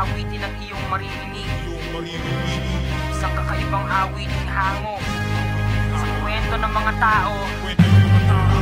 awitin ang iyong maririnig. Isang kakaibang awiting hango sa kwento ng mga tao.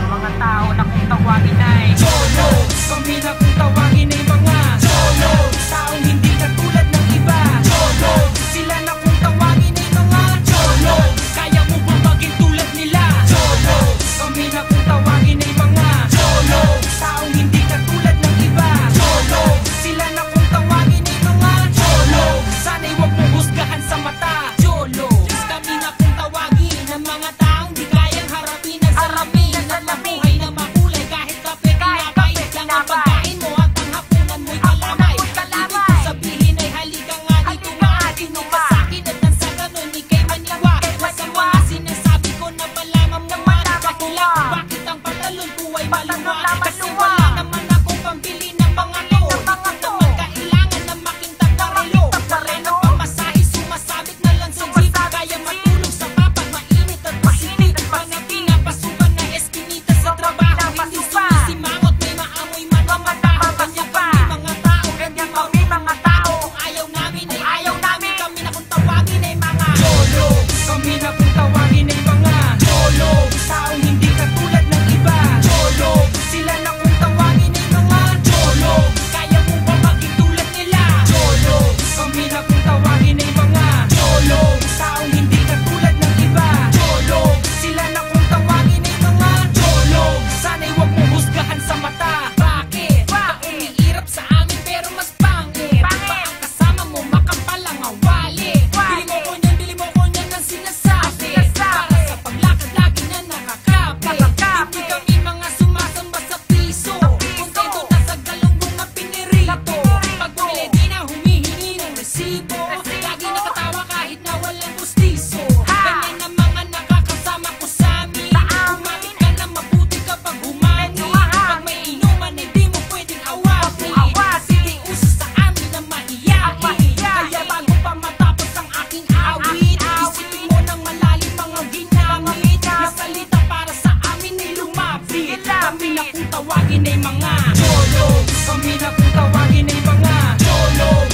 Mga tao na kung tawagin ay Cholo. Kami na kung tawagin ay mga Cholo. Taong hindi katulad ng iba. Cholo. Sila na kung tawagin ay mga Cholo. Kaya mo ba maging tulad nila? Cholo. Kami na kung tawagin ay mga Cholo. Taong hindi katulad ng iba. Cholo. Sila na kung tawagin ay mga Cholo. Sana'y wag mong husgahan sa mata. Cholo. Kami na kung tawagin ng mga taong di kayang harapin ang salamin at mabuhay na makulay kahit kape kinakait lang ang pagkain mo at ang hapunan mo'y kalamay. Ibig ko sabihin ay halika nga dito maakinig ka sa'kin at nang sa ganun ika'y maniwa. Sa mga sinasabi ko na malamang naman kakila kung bakit ang pantalon ko ay maluwa. Kasi wala naman akong pambili ng mga to. Ito naman kailangan na makinta karelo. Wala na pamasahe sumasabit na lang sa jeep. Kaya matulog sa papag mainit at pasinit. Mga pinapasukan na eskinita sa trabaho. Hindi sumisimangot may maamoy manamataho. Kanya kami mga tao, hindi mga tao. Kung ayaw namin ay ayaw namin. Kami na kung tawagin ay mga Cholo. Kami na kung tawagin ay mga Cholo. Taong hindi katulad ng iba. Cholo. Sila na kung tawagin ay mga Cholo. Kaya mo ba maging tulad nila? Cholo. Kami na kung tawagin ay mga Cholo. Taong hindi katulad ng iba. Cholo. Sila na kung tawagin ay mga Cholo. Sana'y wag mong husgahan sa mata. Bakit? Umiirap sa amin pero mas pangit. Ba ang kasama mo makapal ang awali? Bili mo ko niyan ang sinasabi. Para sa paglakad lagi na nakakapit. Hindi kami mga sumasamba sa piso. Kontento na sa galunggong na pinirito. Pag bumili di na humihingi ng resibo. Lagi nakatawa kahit na walang gustiso. Ganyan ang mga nakakasama ko sa amin. Umamit ka na mabuti kapag humani. Pag may inuman ay di mo pwedeng awatin. Kasi di uso sa amin na mahiyain. Kaya bago pa matapos ang aking awit, isipin mo ng malalim mga ginamit na salita para sa amin ay lumapit. Kami na kung tawagin ay mga Cholo. Kami na kung tawagin ay mga Cholo.